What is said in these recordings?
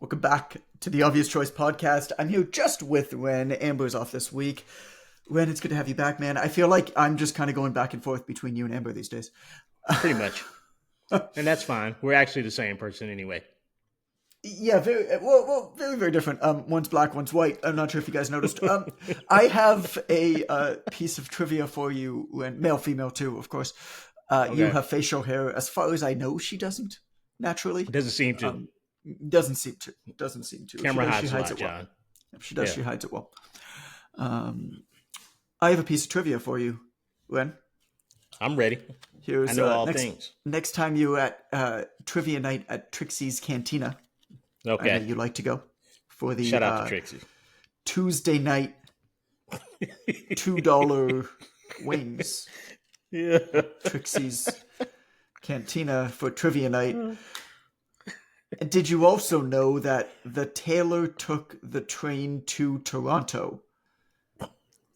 Welcome back to the Obvious Choice podcast. I'm here just with Ren. Amber's off this week. Ren, it's good to have you back, man. I feel like I'm just kind of going back and forth between you and Amber these days. Pretty much. And that's fine. We're actually the same person anyway. Yeah, very, very different. One's black, one's white. I'm not sure if you guys noticed. I have a piece of trivia for you, Ren. Male, female too, of course. Okay. You have facial hair. As far as I know, she doesn't, naturally. Doesn't seem to. Doesn't seem to. Camera she hides it well. John. If she does, she hides it well. I have a piece of trivia for you, Ren. I'm ready. Here's, I know all things. Next time you're at trivia night at Trixie's Cantina, Okay. I know you like to go for the Shout out to Trixie. Tuesday night $2 wings. Yeah. Trixie's Cantina for trivia night. Did you also know that the tailor took the train to Toronto?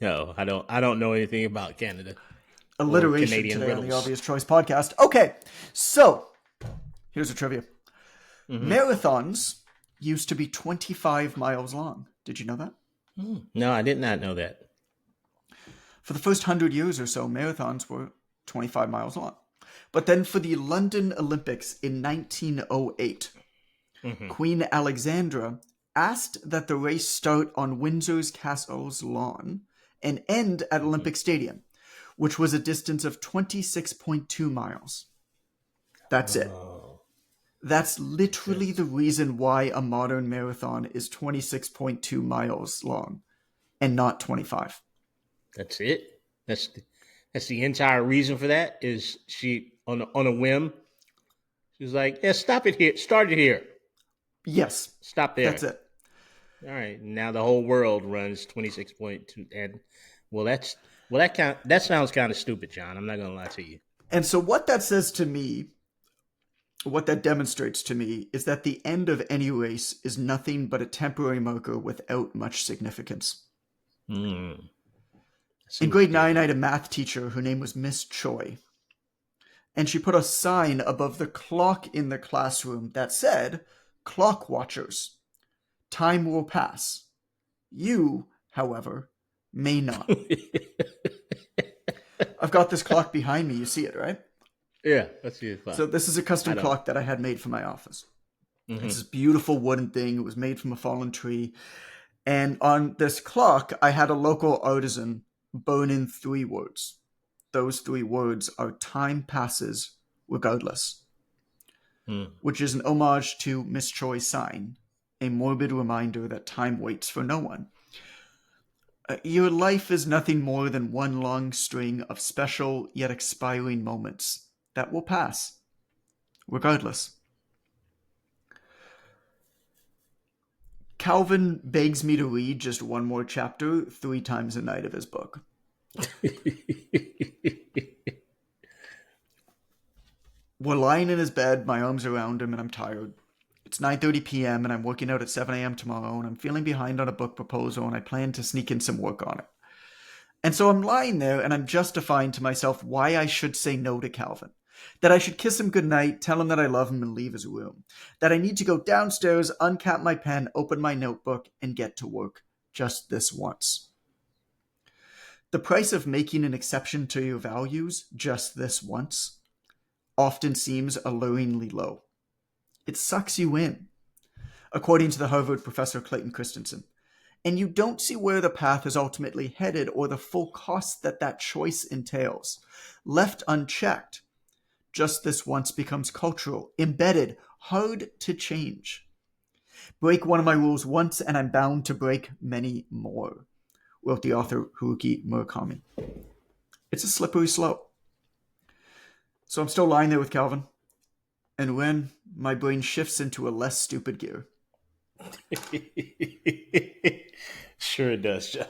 No, I don't know anything about Canada. Alliteration Canadian today riddles. on the Obvious Choice podcast. Okay, so here's a trivia. Marathons used to be 25 miles long. Did you know that? No, I did not know that. For the first 100 years or so, marathons were 25 miles long. But then for the London Olympics in 1908, Queen Alexandra asked that the race start on Windsor's Castle's lawn and end at Olympic Stadium, which was a distance of 26.2 miles. That's it. That's literally the reason why a modern marathon is 26.2 miles long and not 25. That's it. That's the entire reason for that. Is she on a whim? She's like, yeah, stop it here. Start it here. Yes. Stop there. That's it. All right. Now the whole world runs 26.2, and that sounds kind of stupid, John. I'm not gonna lie to you. And so what that says to me, what that demonstrates to me, is that the end of any race is nothing but a temporary marker without much significance. In grade 9, I had a math teacher. Her name was Miss Choi. And she put a sign above the clock in the classroom that said, "Clock watchers, time will pass. You, however, may not." I've got this clock behind me. You see it, right? Yeah, that's good. So this is a custom clock that I had made for my office. It's this beautiful wooden thing. It was made from a fallen tree. And on this clock, I had a local artisan burn in 3 words. Those 3 words are "time passes regardless," which is an homage to Miss Choi's sign, a morbid reminder that time waits for no one. Your life is nothing more than one long string of special yet expiring moments that will pass, regardless. Calvin begs me to read just one more chapter 3 times a night of his book. We're lying in his bed, my arms around him, and I'm tired. It's 9:30 p.m. and I'm working out at 7 a.m. tomorrow, and I'm feeling behind on a book proposal, and I plan to sneak in some work on it. And so I'm lying there, and I'm justifying to myself why I should say no to Calvin. That I should kiss him goodnight, tell him that I love him, and leave his room. That I need to go downstairs, uncap my pen, open my notebook, and get to work. Just this once. The price of making an exception to your values, just this once, often seems alluringly low. It sucks you in, according to the Harvard professor Clayton Christensen. And you don't see where the path is ultimately headed or the full cost that choice entails. Left unchecked, just this once becomes cultural, embedded, hard to change. Break one of my rules once and I'm bound to break many more, wrote the author Haruki Murakami. It's a slippery slope. So I'm still lying there with Calvin, and when my brain shifts into a less stupid gear. Sure it does, John.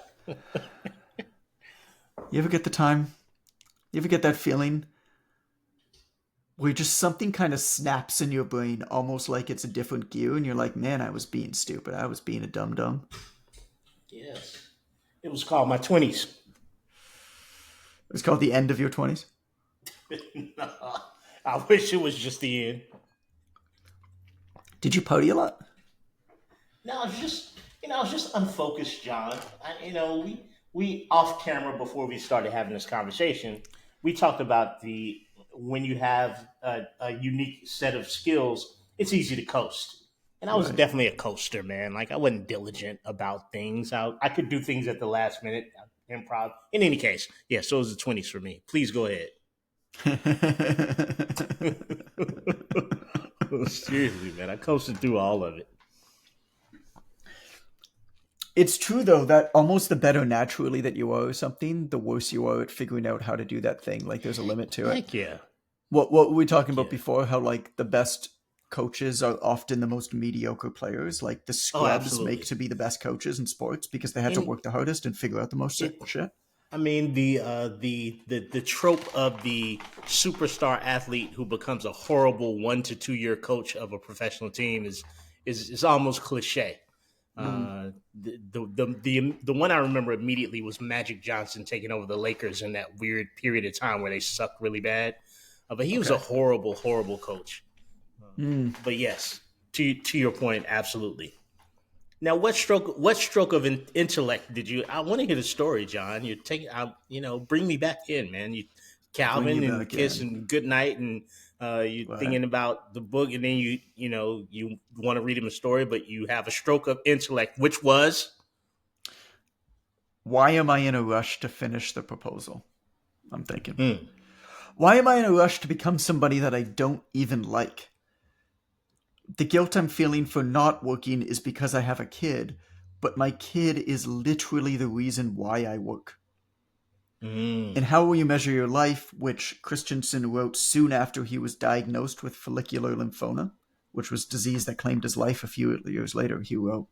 You ever get the time? You ever get that feeling where just something kind of snaps in your brain, almost like it's a different gear, and you're like, man, I was being stupid. I was being a dum-dum. Yes. It was called my 20s. It was called the end of your 20s? No, I wish it was just the end. Did you party a lot? No, I was just, I was just unfocused, John. We off camera before we started having this conversation, we talked about the when you have a unique set of skills, it's easy to coast. And I was Right. definitely a coaster, man. Like I wasn't diligent about things. I could do things at the last minute, improv. In any case, yeah. So it was the 20s for me. Please go ahead. Seriously, man, I coasted through all of it. It's true though that almost the better naturally that you are at something, the worse you are at figuring out how to do that thing. Like there's a limit to it. Heck yeah, What were we talking heck about yeah. before? How like the best coaches are often the most mediocre players. Like the Oh, scrubs make absolutely. to be the best coaches in sports because they had to And work the hardest and figure out the most it, shit. I mean, the trope of the superstar athlete who becomes a horrible 1 to 2 year coach of a professional team is almost cliche. Mm, The one I remember immediately was Magic Johnson taking over the Lakers in that weird period of time where they sucked really bad. But he was a okay. horrible, horrible coach. Mm. But yes, to your point, absolutely. Now, what stroke of intellect did you? I want to hear the story, John. You're taking, bring me back in, man. You, Bring you Calvin and the back kiss in. and good night, and you Right. thinking about the book, and then you want to read him a story, but you have a stroke of intellect, which was. Why am I in a rush to finish the proposal? I'm thinking. Hmm. Why am I in a rush to become somebody that I don't even like? The guilt I'm feeling for not working is because I have a kid, but my kid is literally the reason why I work. Hmm. In How Will You Measure Your Life, which Christensen wrote soon after he was diagnosed with follicular lymphoma, which was a disease that claimed his life a few years later, he wrote,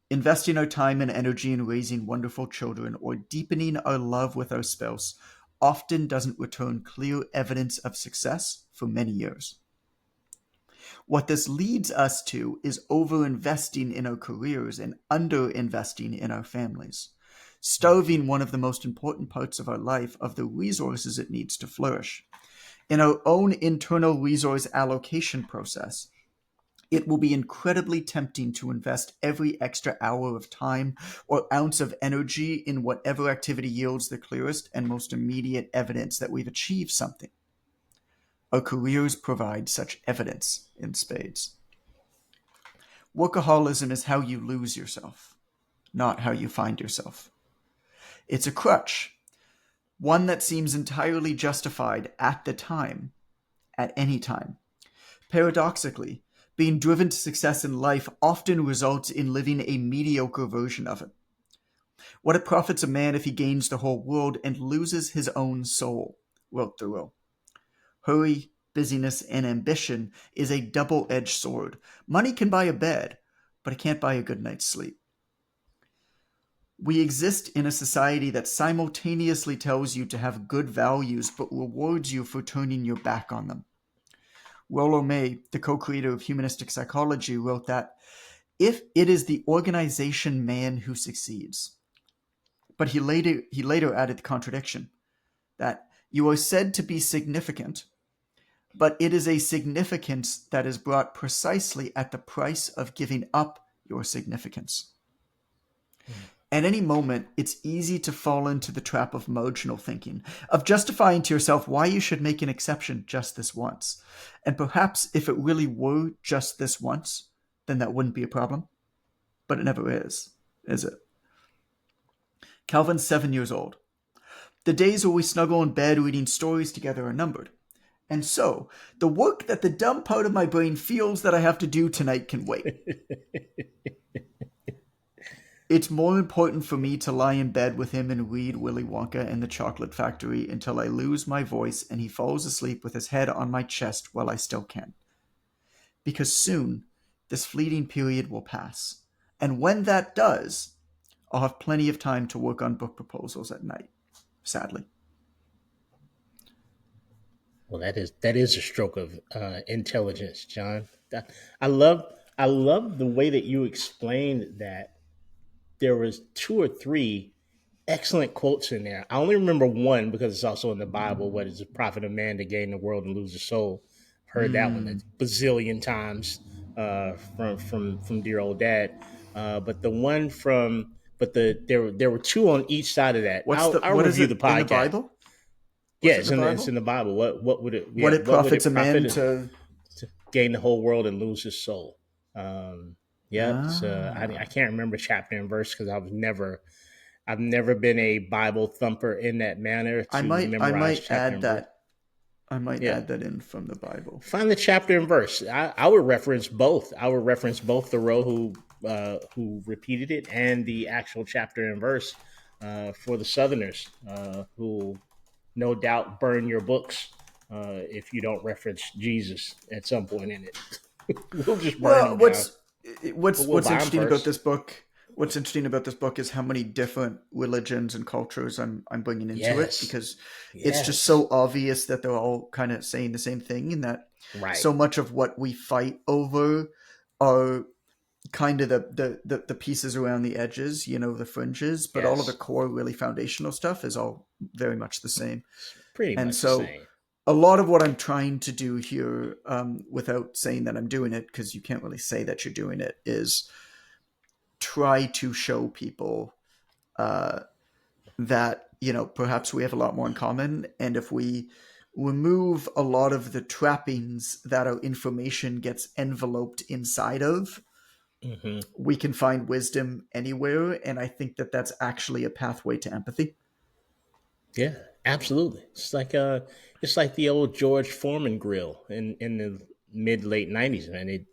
investing our time and energy in raising wonderful children or deepening our love with our spouse often doesn't return clear evidence of success for many years. What this leads us to is over-investing in our careers and under-investing in our families, starving one of the most important parts of our life of the resources it needs to flourish. In our own internal resource allocation process, it will be incredibly tempting to invest every extra hour of time or ounce of energy in whatever activity yields the clearest and most immediate evidence that we've achieved something. Our careers provide such evidence in spades. Workaholism is how you lose yourself, not how you find yourself. It's a crutch, one that seems entirely justified at the time, at any time. Paradoxically, being driven to success in life often results in living a mediocre version of it. What it profits a man if he gains the whole world and loses his own soul, wrote Thoreau. Hurry, busyness, and ambition is a double edged sword. Money can buy a bed, but it can't buy a good night's sleep. We exist in a society that simultaneously tells you to have good values but rewards you for turning your back on them. Rollo May, the co creator of humanistic psychology, wrote that if it is the organization man who succeeds, but he later added the contradiction that you are said to be significant, but it is a significance that is brought precisely at the price of giving up your significance. At any moment, it's easy to fall into the trap of marginal thinking, of justifying to yourself why you should make an exception just this once. And perhaps if it really were just this once, then that wouldn't be a problem. But it never is it? Calvin's 7 years old. The days where we snuggle in bed reading stories together are numbered. And so, the work that the dumb part of my brain feels that I have to do tonight can wait. It's more important for me to lie in bed with him and read Willy Wonka and the Chocolate Factory until I lose my voice and he falls asleep with his head on my chest while I still can. Because soon, this fleeting period will pass. And when that does, I'll have plenty of time to work on book proposals at night, sadly. Well, that is a stroke of intelligence, John. I love I love the way that you explained that there was two or three excellent quotes in there. I only remember one because it's also in the Bible. What is the profit of man to gain the world and lose his soul? I've heard that one a Mm, bazillion times. from dear old dad. But the one from but there were two on each side of that. I'll what is review the it in the podcast. Bible? Yeah, What's it in the it's in Bible? the Bible. What would it? What Yeah, it what would profits it a man profit to? to gain the whole world and lose his soul? Yep. So I Ah, can't remember chapter and verse because I've never been a Bible thumper in that manner to I memorize might chapter add and verse. that. I might Yeah. add that in from the Bible. Find the chapter and verse. I would reference both. I would reference both Thoreau who repeated it and the actual chapter and verse for the Southerners who no doubt burn your books if you don't reference Jesus at some point in it. We'll just burn Well, them down, but we'll what's buy them interesting about first. this book? What's interesting about this book is how many different religions and cultures I'm bringing into it, Yes, because it's just yes, so obvious that they're all kind of saying the same thing, and that right, so much of what we fight over are kind of the pieces around the edges, the fringes, but all of the yes, core, really foundational stuff is all very much the same. it's pretty And much the so same. a lot of what I'm trying to do here, without saying that I'm doing it, because you can't really say that you're doing it, is try to show people uh, that perhaps we have a lot more in common, and if we remove a lot of the trappings that our information gets enveloped inside of, Hmm. we can find wisdom anywhere. And I think that that's actually a pathway to empathy. Yeah, absolutely. It's like the old George Foreman grill in the mid late '90s, man.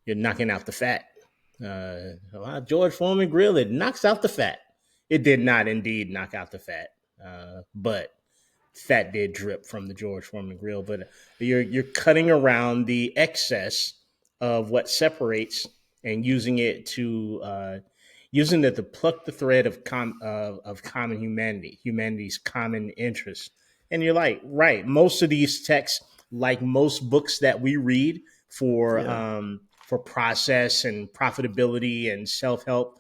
You're knocking out the fat. George Foreman grill, it knocks out the fat. It did not indeed knock out the fat, but fat did drip from the George Foreman grill. But you're cutting around the excess of what separates and using it to pluck the thread of common humanity's common interests. And you're like, right, most of these texts, like most books that we read Yeah. for process and profitability and self help,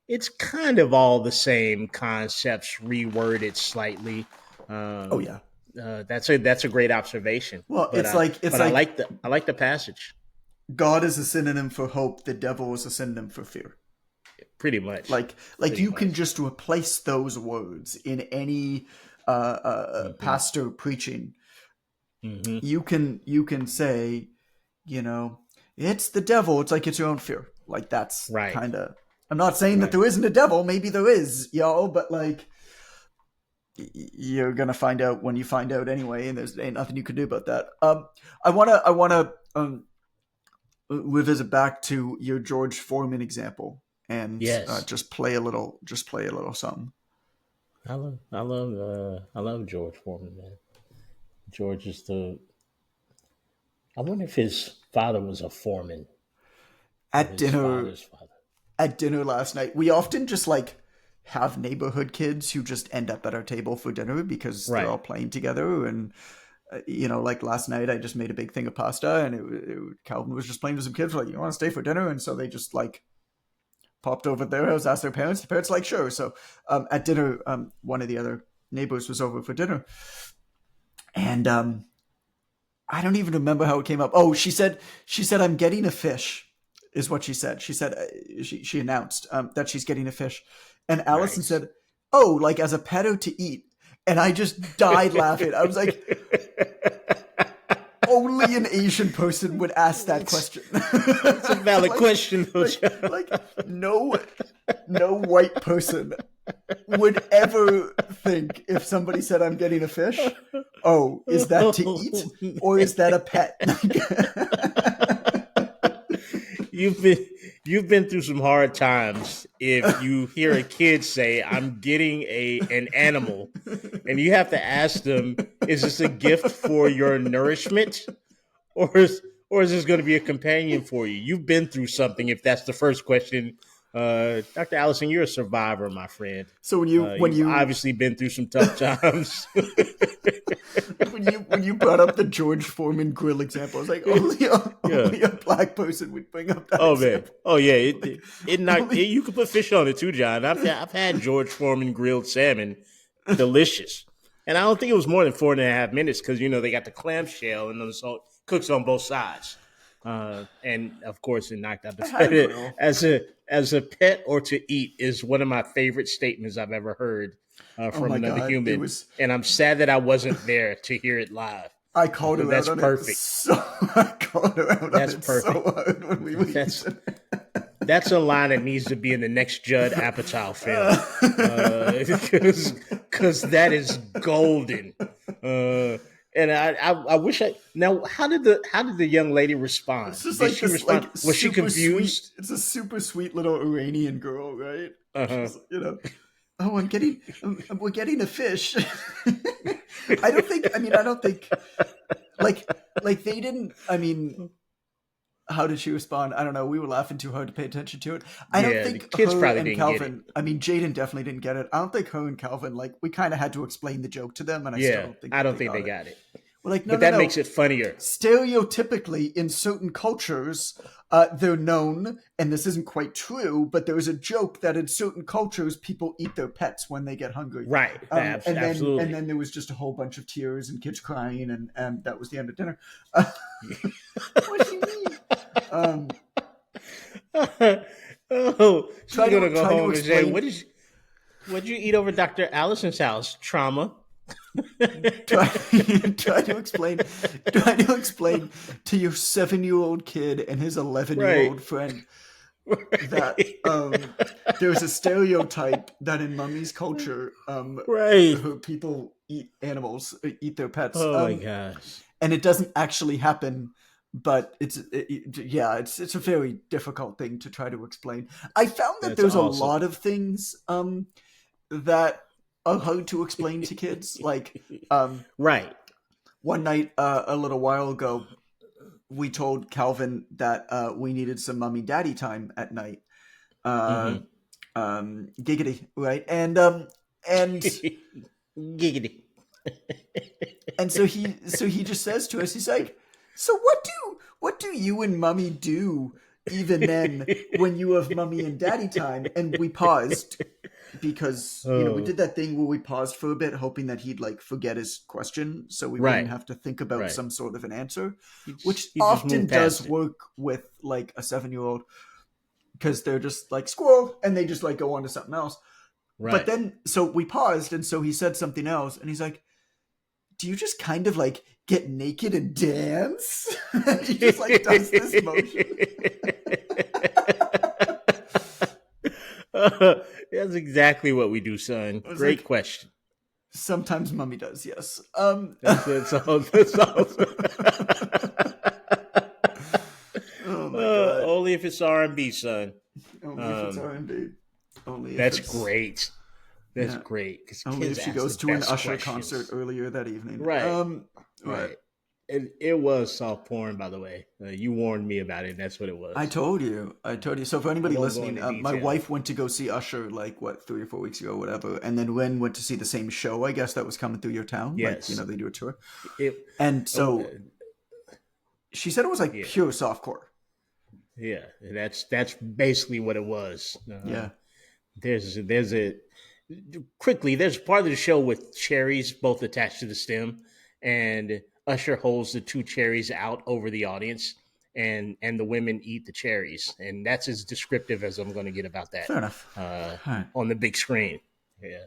it's kind of all the same concepts reworded slightly. Oh Um, yeah. that's a great observation. Well, it's But like I like the passage God is a synonym for hope, the devil is a synonym for fear. pretty much, Like pretty you can much. just replace those words in any Hmm. pastor preaching. Hmm. You can say, you know, it's the devil. It's like it's your own fear. Like that's Right, kind of. I'm not saying that right. there isn't a devil. Maybe there is, but like you're gonna find out when you find out anyway, and there's ain't nothing you can do about that. I wanna revisit back to your George Foreman example and Yes, just play a little something. I love George Foreman, man. George is the. I wonder if his father was a foreman of At his dinner father's father. at dinner last night, we often just like have neighborhood kids who just end up at our table for dinner because they're Right. all playing together. And like last night, I just made a big thing of pasta, and Calvin was just playing with some kids. Like, you want to stay for dinner? And so they just like popped over at their house, asked their parents. The parents like, sure. So at dinner, one of the other neighbors was over for dinner, and I don't even remember how it came up. Oh, she said I'm getting a fish, is what she said. She said she announced that she's getting a fish, and Allison Nice. said, "Oh, like as a pet or to eat?" And I just died laughing. I was like, only an Asian person would ask that question. It's a valid like, question, though, John. like no white person would ever think, if somebody said I'm getting a fish, oh, is that to eat Oh, or is that a pet? you've been you've been through some hard times if you hear a kid say I'm getting a an animal and you have to ask them, is this a gift for your nourishment or is this going to be a companion for you? You've been through something if that's the first question. Dr. Allison, you're a survivor, my friend. So You've obviously been through some tough times. when you brought up the George Foreman grill example, I was like, Yeah. only a black person would bring up that Oh man. example. Oh yeah. Like, It not only you can put fish on it too, John. I've had George Foreman grilled salmon, delicious. And I don't think it was more than 4.5 minutes because they got the clamshell and the salt cooks on both sides. And of course, it knocked out I had a the grill. as a pet or to eat is one of my favorite statements I've ever heard Oh from my another god, it human. was. And I'm sad that I wasn't there to hear it live. I called her out That's on it perfect. so. I called her out on That's it so perfect. hard when we were That's eating. that's a line that needs to be in the next Judd Apatow film, because that is golden. And I wish I now. How did the young lady respond? It's just Did like she this, respond? like Was she super sweet. confused? It's a super sweet little Iranian girl, right? Uh huh. She's, oh, we're getting a fish. I don't think. I mean, I don't think like they didn't. I mean, how did she respond? I don't know. We were laughing too hard to pay attention to it. I don't Yeah, the think kids her probably and didn't get it. Calvin. I mean, Jaden definitely didn't get it. I don't think her and Calvin, like, we kind of had to explain the joke to them, and I still Yeah, don't think I that don't they think they got it. got it. We're like, no, But no, that no. makes it funnier. Stereotypically, in certain cultures, they're known, and this isn't quite true, but there's a joke that in certain cultures, people eat their pets when they get hungry. Right. And Absolutely. then there was just a whole bunch of tears and kids crying, and that was the end of dinner. What do you mean? Um, Oh, she's gonna go try to home and say, explain What'd you eat over Dr. Allison's house? Trauma. try try to explain to your 7-year-old kid and his 11-year-old Right. friend that Right. there's a stereotype that in mummy's culture, Right. people eat animals, eat their pets, Oh my gosh. and it doesn't actually happen. But yeah, it's a very difficult thing to try to explain. I found that That's there's a awesome. lot of things that are hard to explain to kids. Like, Right. one night, a little while ago, we told Calvin that we needed some mommy daddy time at night. Uh, Mm-hmm. Giggity, right? And Giggity. so he just says to us, he's like, so what do you and mummy do even then when you have mummy and daddy time? And we paused because we Oh, did that thing where we paused for a bit, hoping that he'd like forget his question, so we wouldn't right. have to think about Right. some sort of an answer, which He just often moved does past it. work with like a 7-year-old, because they're just like squirrel and they just like go on to something else. But Right. then, so we paused, and so he said something else, and he's like, do you just kind of like get naked and dance? He just like does this motion. That's exactly what we do, son. I was Great like, question. sometimes mummy does, yes. That's all. That's all. Oh my god. Only if it's R&B, son. Only if it's Um, R&B. Only if that's it's great. That's yeah. great because Only kids if she ask the goes to an best Usher concert questions. earlier that evening. Right. Right. Right. It was soft porn, by the way. You warned me about it. And that's what it I was. told you. I told you. So for I anybody won't go listening, into my detail. wife went to go see Usher like what 3 or 4 weeks ago, whatever, and then Ren went to see the same show. I guess that was coming through your town, like Yes. they do a tour. It. And Oh, so she said it was like yeah. pure softcore. Yeah. That's basically what it was. Yeah. There's a quickly there's part of the show with cherries both attached to the stem, and Usher holds the two cherries out over the audience, and the women eat the cherries, and that's as descriptive as I'm going to get about that Fair enough. All right. on the big screen. Yeah,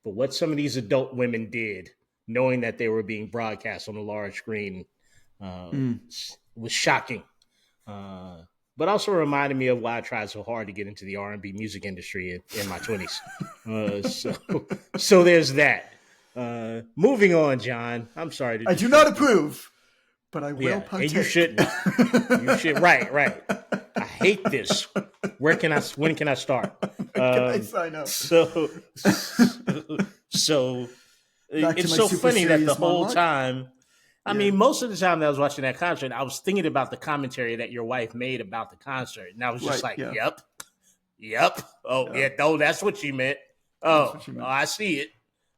but what some of these adult women did, knowing that they were being broadcast on a large screen, Mm. was shocking. Uh, but also reminded me of why I tried so hard to get into the R&B music industry in my 20s. So there's that. Moving on, John. I'm sorry to I do not distract you. approve, but I will Yeah, and you partake. shouldn't. You should. Right, right. I hate this. Where can I? When can I start? Can I Um, sign up? so, so Back to it's my so super funny that the serious whole monologue. time. I Yeah. mean, most of the time that I was watching that concert, I was thinking about the commentary that your wife made about the concert, and I was just Right. like, Yeah. "Yep, yep. Oh, Yeah. yeah. No, that's what you meant. That's Oh, what you meant. I see it.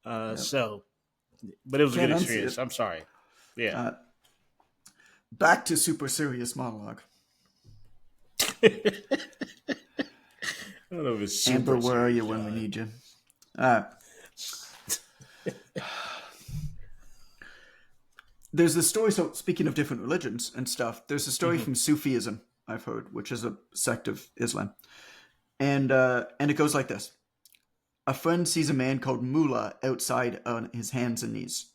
Yeah. So, but it was a good Can't unsee experience. it. I'm sorry. Yeah. Uh, Back to super serious monologue. I don't know if it's Amber, super where are serious, you when we John. need you? Uh, There's this story. So speaking of different religions and stuff, there's a story Hmm. from Sufism I've heard, which is a sect of Islam, and it goes like this: a friend sees a man called Mullah outside on his hands and knees.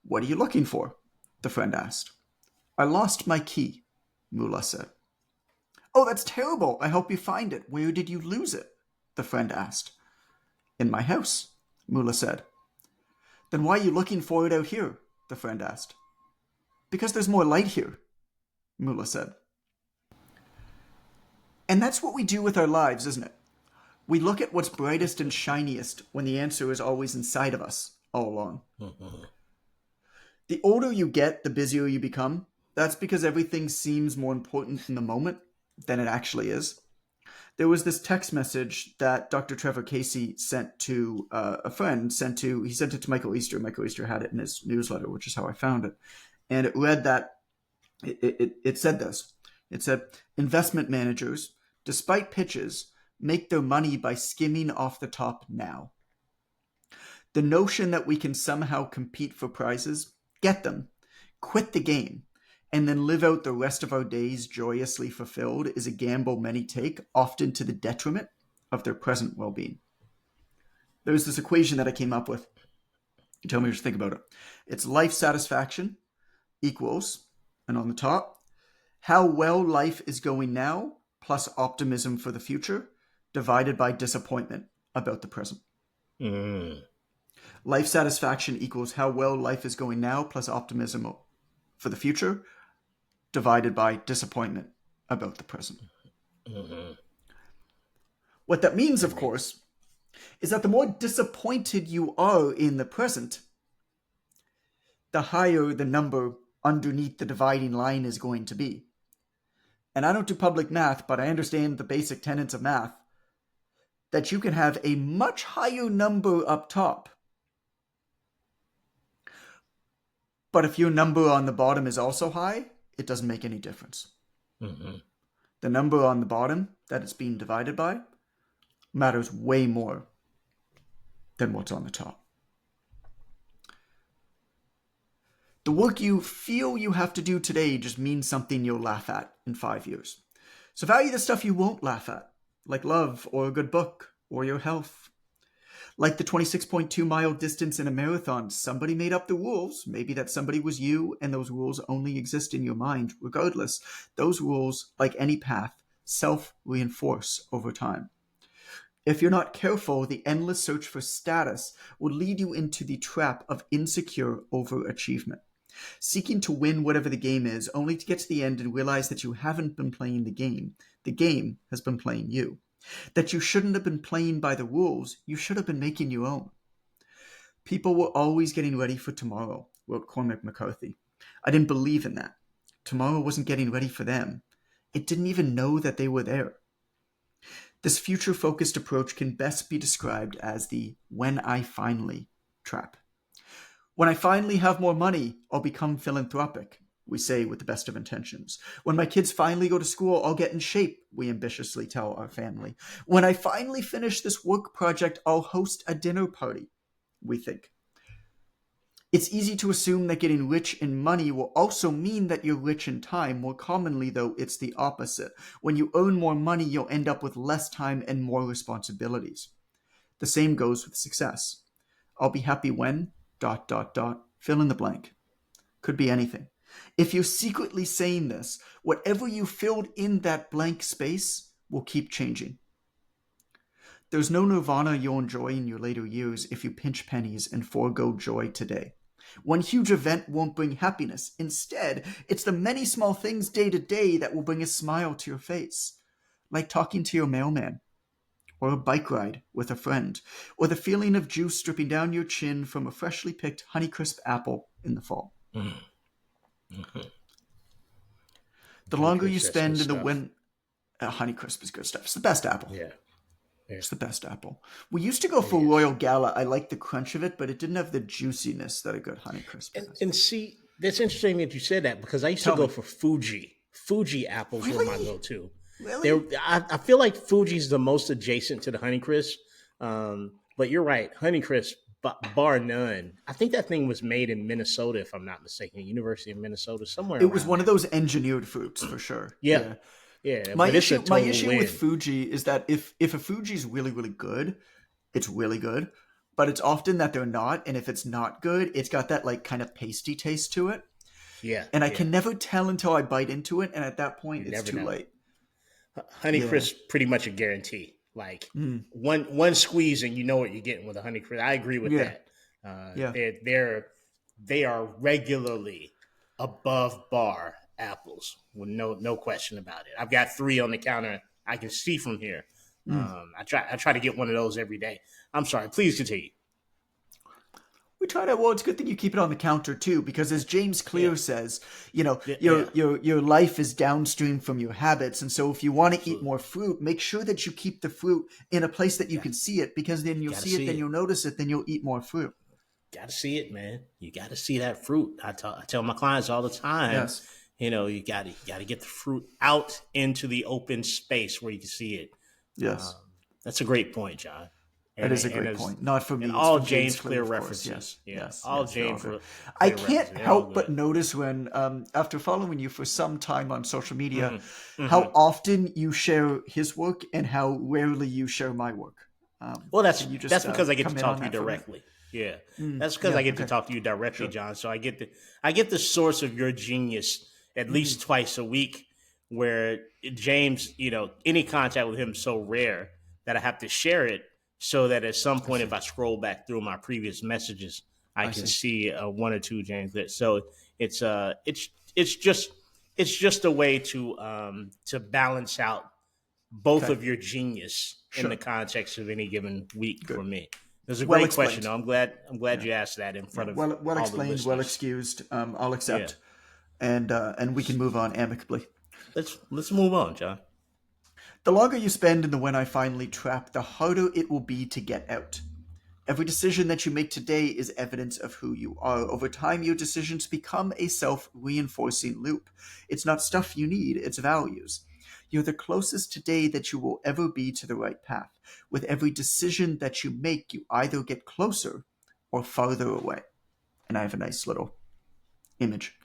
"What are you looking for?" the friend asked. "I lost my key," Mullah said. "Oh, that's terrible. I hope you find it. Where did you lose it?" the friend asked. "In my house," Mullah said. "Then why are you looking for it out here?" the friend asked. "Because there's more light here," Mullah said. And that's what we do with our lives, isn't it? We look at what's brightest and shiniest when the answer is always inside of us all along. Hmm. The older you get, the busier you become. That's because everything seems more important in the moment than it actually is. There was this text message that Dr. Trevor Casey sent to a friend. He sent it to Michael Easter. Michael Easter had it in his newsletter, which is how I found it. And it read that it said this. It said, "Investment managers, despite pitches, make their money by skimming off the top now. The notion that we can somehow compete for prizes, get them, quit the game, and then live out the rest of our days joyously fulfilled is a gamble many take, often to the detriment of their present well being." There's this equation that I came up with. Tell me what you think about it. It's life satisfaction equals, and on the top, how well life is going now plus optimism for the future divided by disappointment about the present. Mm. Life satisfaction equals how well life is going now plus optimism for the future divided by disappointment about the present. Hmm. What that means, That of makes. course, is that the more disappointed you are in the present, the higher the number underneath the dividing line is going to be. And I don't do public math, but I understand the basic tenets of math that you can have a much higher number up top. But if your number on the bottom is also high, it doesn't make any difference. Hmm. The number on the bottom that it's being divided by matters way more than what's on the top. The work you feel you have to do today just means something you'll laugh at in 5 years. So value the stuff you won't laugh at, like love or a good book or your health. Like the 26.2-mile distance in a marathon, somebody made up the rules. Maybe that somebody was you, and those rules only exist in your mind. Regardless, those rules, like any path, self reinforce over time. If you're not careful, the endless search for status will lead you into the trap of insecure overachievement, seeking to win whatever the game is, only to get to the end and realize that you haven't been playing the game. The game has been playing you. That you shouldn't have been playing by the rules, you should have been making your own. "People were always getting ready for tomorrow," wrote Cormac McCarthy. "I didn't believe in that. Tomorrow wasn't getting ready for them. It didn't even know that they were there." This future focused approach can best be described as the "when I finally" trap. "When I finally have more money, I'll become philanthropic," we say with the best of intentions. "When my kids finally go to school, I'll get in shape," we ambitiously tell our family. "When I finally finish this work project, I'll host a dinner party," we think. It's easy to assume that getting rich in money will also mean that you're rich in time. More commonly, though, it's the opposite. When you earn more money, you'll end up with less time and more responsibilities. The same goes with success. "I'll be happy when, dot, dot, dot," fill in the blank. Could be anything. If you're secretly saying this, whatever you filled in that blank space will keep changing. There's no nirvana you'll enjoy in your later years if you pinch pennies and forego joy today. One huge event won't bring happiness. Instead, it's the many small things day to day that will bring a smile to your face. Like talking to your mailman, or a bike ride with a friend, or the feeling of juice dripping down your chin from a freshly picked Honeycrisp apple in the fall. Hmm. Hmm. The longer you Honeycrisp, that's good spend in the stuff. wind, Honeycrisp is good stuff. It's the best apple. Yeah, yeah, It's the best apple. We used to go it for is. Royal Gala. I liked the crunch of it, but it didn't have the juiciness that a good Honeycrisp has. And see, that's interesting that you said that because I used to Tell go me. for Fuji. Fuji apples were my Really? go-to. There, Really? I feel like Fuji's the most adjacent to the Honeycrisp. But you're right, Honeycrisp. but bar none. I think that thing was made in Minnesota, if I'm not mistaken, University of Minnesota, somewhere It was around one of there. those engineered fruits for sure. Yeah, Yeah. yeah, My but it's a issue my total issue with win. Fuji is that if a Fuji's really really good, it's really good, but it's often that they're not, and if it's not good, it's got that like kind of pasty taste to it, Yeah, and I yeah. can never tell until I bite into it, and at that You point it's never too know. late. Yeah. Honeycrisp pretty much a guarantee. Like Mm. one squeeze and you know what you're getting with a Honeycrisp. I agree with Yeah. that. Yeah. They are regularly above bar apples with no question about it. I've got three on the counter. I can see from here. Mm. I try to get one of those every day. I'm sorry. Please continue. We try to. Well, it's a good thing you keep it on the counter too, because as James Yeah, Clear says, you know, yeah, your yeah. your your life is downstream from your habits, and so if you want to eat Absolutely. more fruit, make sure that you keep the fruit in a place that you Got can see it, because then you'll got to see it, see then it. you'll notice it, then you'll eat more fruit. Got to see it, man. You got to see that fruit. I tell my clients all the time, Yes. you got to get the fruit out into the open space where you can see it. Yes. That's a great point, John. That And is a and great as point. Not for and me. It's all from James James Clear, Clear of course. references, Yes. yeah, Yes. all Yes. They're all James good. I Clear can't references, they're all help but good. notice when, after following you for some time on social media, Hmm. how Hmm. often you share his work and how rarely you share my work. Well, Can you that's just because I get to come in talk on to you that for a minute? directly. Yeah, Mm, that's because yeah. I get to Okay. talk to you directly, Sure. John. So I get the source of your genius at Mm, least twice a week. Where James, any contact with him is so rare that I have to share it so that at some I point, if see. I scroll back through my previous messages, I I can see. see one or two James. So it's uh it's it's just it's just a way to balance out both Okay. of your genius in the Sure. context of any given week for Good. me. It was a Well great question. explained. Though. I'm glad Yeah. you asked that in Yeah. front of Well all the explained. Well listeners. excused. I'll Yeah, accept, and we can move on amicably. let's move on, John. The longer you spend in the when I finally trap, the harder it will be to get out. Every decision that you make today is evidence of who you are. Over time, your decisions become a self reinforcing loop. It's not stuff you need, it's values. You're the closest today that you will ever be to the right path. With every decision that you make, you either get closer or farther away. And I have a nice little image.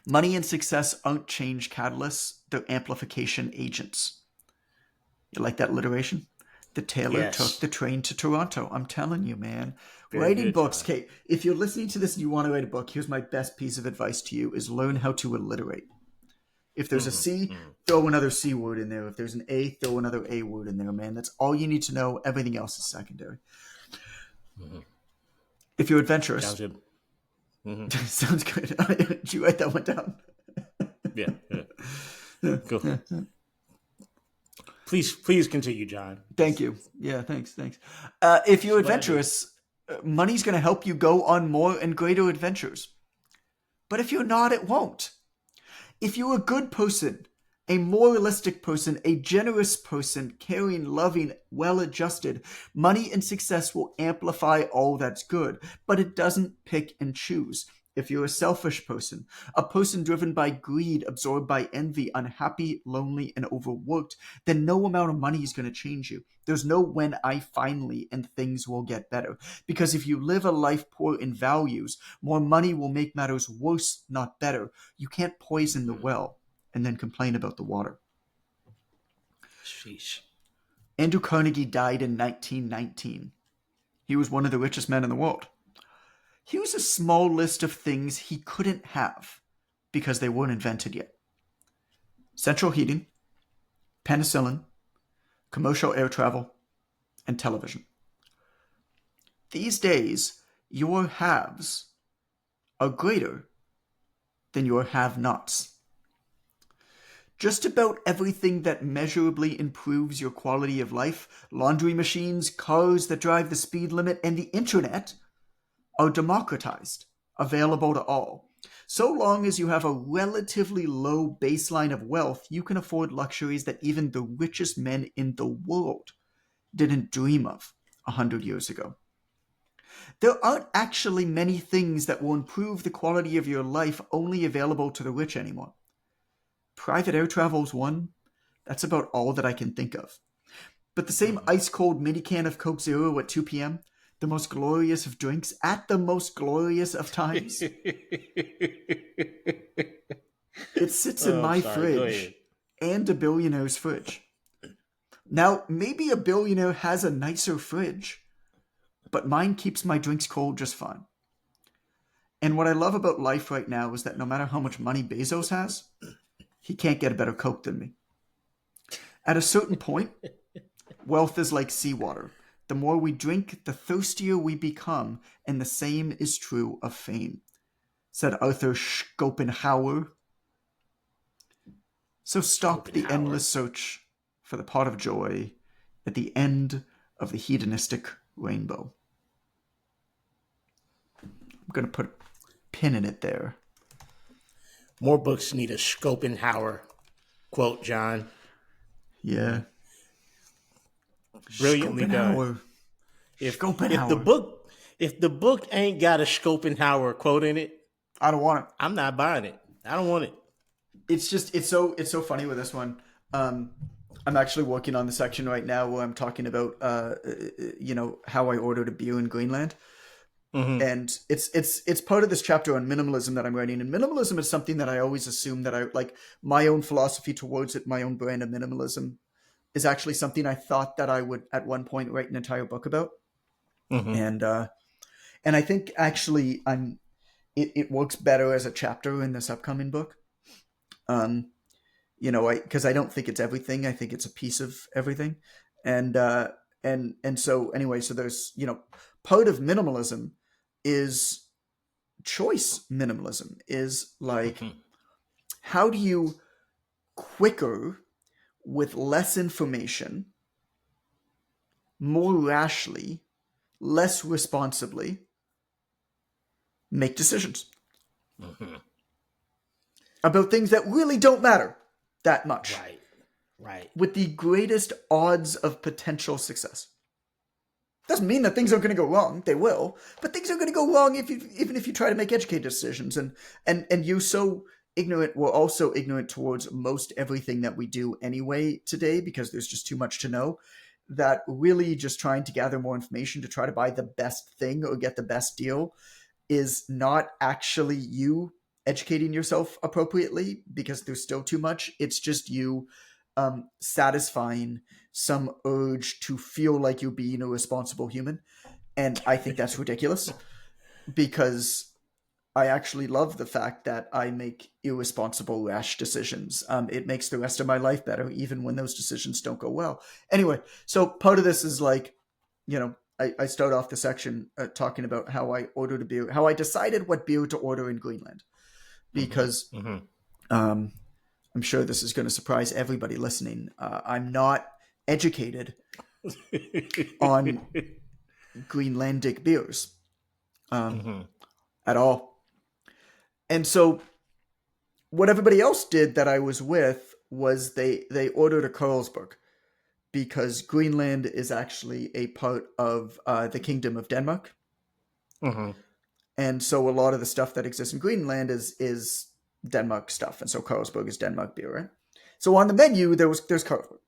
Money and success aren't change catalysts, they're amplification agents. You like that alliteration? The tailor took Yes, the train to Toronto. I'm telling you, man. very Writing good, books, John. Kate. If you're listening to this and you want to write a book, here's my best piece of advice to you: is learn how to alliterate. If there's a Hmm. C, Hmm. throw another C word in there. If there's an A, throw another A word in there, man. That's all you need to know. Everything else is secondary. Hmm. If you're Sounds adventurous, good. Hmm. sounds good. Did you write that one down? Yeah, yeah. Cool. Please continue, John. Thank you. Yeah, thanks. If you're Glad to. adventurous, money's going to help you go on more and greater adventures. But if you're not, it won't. If you're a good person, a moralistic person, a generous person, caring, loving, well adjusted, money and success will amplify all that's good, but it doesn't pick and choose. If you're a selfish person, a person driven by greed, absorbed by envy, unhappy, lonely, and overworked, then no amount of money is going to change you. There's no when I finally and things will get better. Because if you live a life poor in values, more money will make matters worse, not better. You can't poison the Hmm. well and then complain about the water. Sheesh. Andrew Carnegie died in 1919. He was one of the richest men in the world. Here's a small list of things he couldn't have because they weren't invented yet: central heating, penicillin, commercial air travel, and television. These days, your haves are greater than your have nots. Just about everything that measurably improves your quality of life, laundry machines, cars that drive the speed limit, and the internet, are democratized, available to all. So long as you have a relatively low baseline of wealth, you can afford luxuries that even the richest men in the world didn't dream of 100 years ago. There aren't actually many things that will improve the quality of your life only available to the rich anymore. Private air travel is one. That's about all that I can think of. But the same Hmm. ice cold mini can of Coke Zero at 2 p.m., the most glorious of drinks at the most glorious of times. It sits in Oh, I'm my sorry. Go ahead. fridge and a billionaire's fridge. Now, maybe a billionaire has a nicer fridge, but mine keeps my drinks cold just fine. And what I love about life right now is that no matter how much money Bezos has, he can't get a better Coke than me. At a certain point, wealth is like seawater. The more we drink, the thirstier we become, and the same is true of fame, said Arthur Schopenhauer. So stop the Schopenhauer. endless search for the pot of joy at the end of the hedonistic rainbow. I'm going to put a pin in it there. More books need a Schopenhauer quote, John. Yeah. Brilliantly done. Schopenhauer. If Schopenhauer. if the book ain't got a Schopenhauer quote in it, I don't want it. I'm not buying it. I don't want it. It's just it's so funny with this one. I'm actually working on the section right now where I'm talking about how I ordered a beer in Greenland. Mm-hmm. And it's part of this chapter on minimalism that I'm writing. And minimalism is something that I always assume that I like. My own philosophy towards it, my own brand of minimalism, is actually something I thought that I would at one point write an entire book about. Mm-hmm. And I think actually it works better as a chapter in this upcoming book. Because I don't think it's everything. I think it's a piece of everything. And so anyway, so there's part of minimalism is choice. Minimalism is like, Mm-hmm. how do you quicker, with less information, more rashly, less responsibly, make decisions Mm-hmm. about things that really don't matter that much, Right. with the greatest odds of potential success. Doesn't mean that things aren't going to go wrong. They will, but things are going to go wrong even if you try to make educated decisions. And you're so ignorant. We're also ignorant towards most everything that we do anyway today, because there's just too much to know. That really just trying to gather more information to try to buy the best thing or get the best deal is not actually you educating yourself appropriately, because there's still too much. It's just you satisfying some urge to feel like you're being a responsible human. And I think that's ridiculous, because I actually love the fact that I make irresponsible, rash decisions. It makes the rest of my life better, even when those decisions don't go well. Anyway, so part of this is like, I start off the section talking about how I ordered a beer, how I decided what beer to order in Greenland, because Mm-hmm. I'm sure this is going to surprise everybody listening. I'm not educated on Greenlandic beers Mm-hmm. at all. And so what everybody else did that I was with was they ordered a Carlsberg, because Greenland is actually a part of the Kingdom of Denmark. Mm-hmm. And so a lot of the stuff that exists in Greenland is Denmark stuff. And so Carlsberg is Denmark beer, right? So on the menu, there's Carlsberg.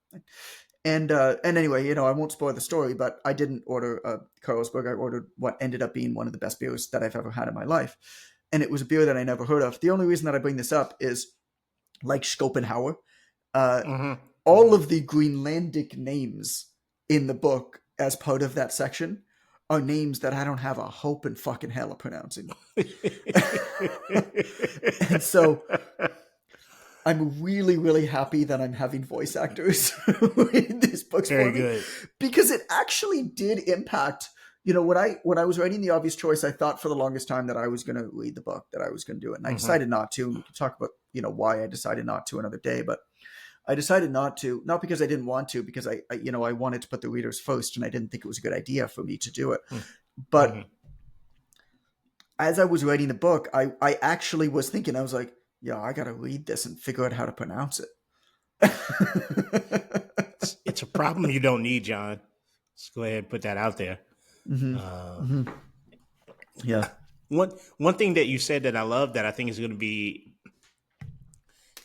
And anyway, I won't spoil the story, but I didn't order a Carlsberg. I ordered what ended up being one of the best beers that I've ever had in my life. And it was a beer that I never heard of. The only reason that I bring this up is, like Schopenhauer, Mm-hmm. all of the Greenlandic names in the book as part of that section are names that I don't have a hope in fucking hell of pronouncing. And so I'm really, really happy that I'm having voice actors read these books Very for me, good. because it actually did impact. When I was writing The Obvious Choice, I thought for the longest time that I was going to read the book, that I was going to do it, and I decided not to. And we can talk about why I decided not to another day, but I decided not to, not because I didn't want to, because I wanted to put the readers first, and I didn't think it was a good idea for me to do it. Mm-hmm. But as I was writing the book, I actually was thinking, I was like, yeah, I got to read this and figure out how to pronounce it. It's a problem you don't need, John. Let's go ahead and put that out there. Mm-hmm. Mm-hmm. Yeah. One thing that you said that I love, that I think is going to be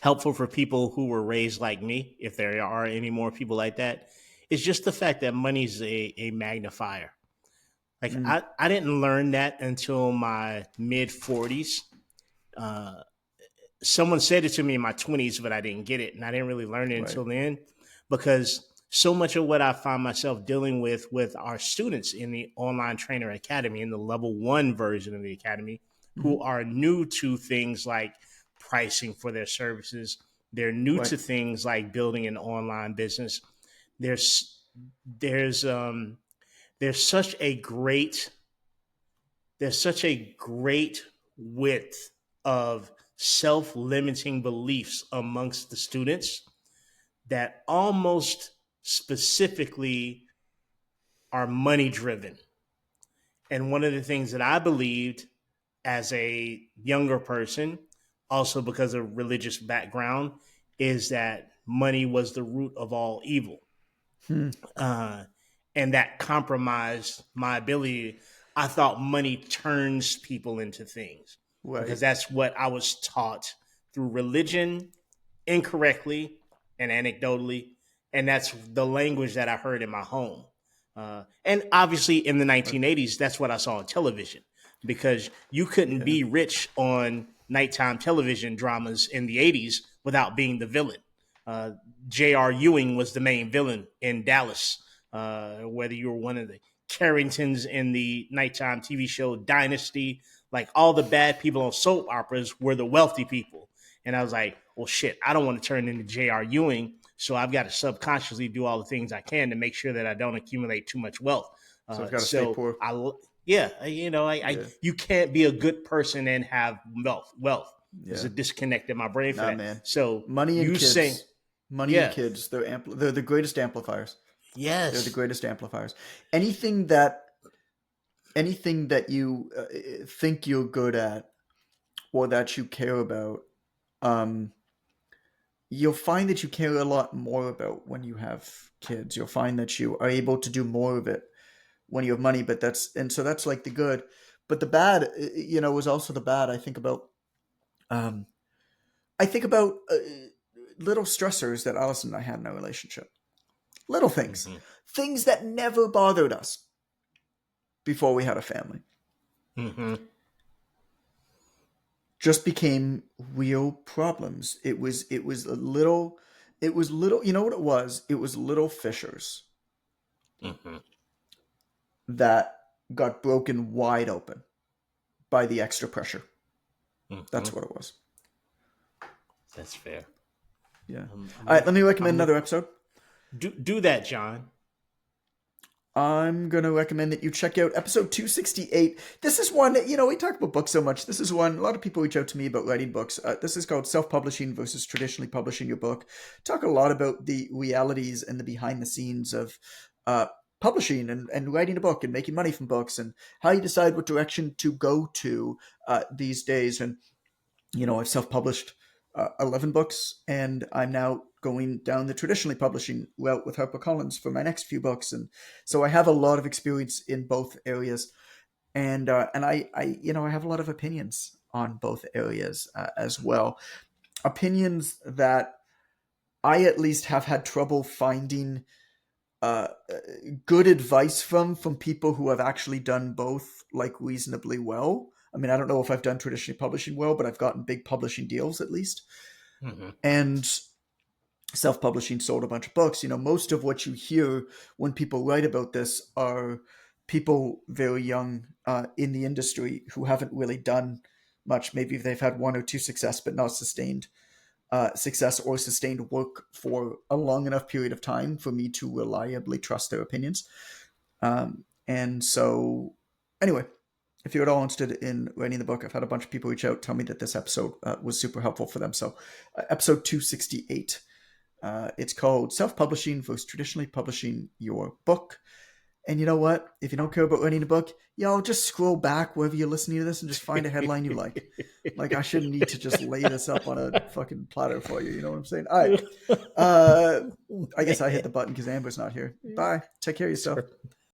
helpful for people who were raised like me, if there are any more people like that, is just the fact that money's a magnifier. Like Mm, I didn't learn that until my mid 40s. Uh, Someone said it to me in my 20s, but I didn't get it. And I didn't really learn it right. until then because so much of what I find myself dealing with our students in the online trainer academy, in the level one version of the academy, Hmm. who are new to things like pricing for their services. They're new Right. to things like building an online business. There's there's um there's such a great there's such a great width of self-limiting beliefs amongst the students that almost specifically are money driven. And one of the things that I believed as a younger person, also because of religious background, is that money was the root of all evil. Hmm. uh, and that compromised my ability. I thought money turns people into things Right. because that's what I was taught through religion incorrectly and anecdotally, and that's the language that I heard in my home. And obviously, in the Right. 1980s, that's what I saw on television because you couldn't Yeah. be rich on nighttime television dramas in the 80s without being the villain. Uh, J.R. Ewing was the main villain in Dallas. Whether you were one of the Carringtons in the nighttime TV show Dynasty, like all the bad people on soap operas were the wealthy people. And I was like, well, shit, I don't want to turn into J.R. Ewing. So I've got to subconsciously do all the things I can to make sure that I don't accumulate too much wealth. So I've got to stay So poor. yeah, you know, Yeah. you can't be a good person and have wealth. There's Yeah. a disconnect in my brain for Nah, that. man. So Money and you saying, kids. Money and yeah, kids. They're the greatest amplifiers. They're the yes, greatest amplifiers. Anything that anything that you think you're good at or that you care about, um, you'll find that you care a lot more about when you have kids. You'll find that you are able to do more of it when you have money. But so that's like the good. But the bad, is also the bad. Um, I think about little stressors that Allison and I had in our relationship. Little things, mm-hmm, things that never bothered us before we had a family, mm-hmm, just became real problems. It was little. You know what it was? It was little fissures mm-hmm, that got broken wide open by the extra pressure. mm-hmm. That's what it was. That's fair. Yeah. I'm, All right. I'm, Let me recommend I'm another episode. do that, John. I'm going to recommend that you check out episode 268. This is one, we talk about books so much. This is one, a lot of people reach out to me about writing books. This is called Self Publishing versus Traditionally Publishing Your Book. Talk a lot about the realities and the behind the scenes of uh, publishing and writing a book and making money from books and how you decide what direction to go to these days. And I've self-published 11 books, and I'm now going down the traditionally publishing route with HarperCollins for my next few books, and so I have a lot of experience in both areas, and I have a lot of opinions on both areas as well. Opinions that I at least have had trouble finding uh, good advice from people who have actually done both like reasonably well. I mean, I don't know if I've done traditionally publishing well, but I've gotten big publishing deals at least. Mm-hmm, And self-publishing sold a bunch of books. Most of what you hear when people write about this are people very young in the industry who haven't really done much. Maybe they've had one or two success, but not sustained success or sustained work for a long enough period of time for me to reliably trust their opinions. And so, anyway, if you're at all interested in writing the book, I've had a bunch of people reach out, tell me that this episode was super helpful for them. So, episode 268, it's called Self Publishing versus Traditionally Publishing Your Book. And you know what? If you don't care about writing a book, just scroll back wherever you're listening to this and just find a headline you like. Like, I shouldn't need to just lay this up on a fucking platter for you. You know what I'm saying? All right. I guess I hit the button because Amber's not here. Bye. Take care of yourself.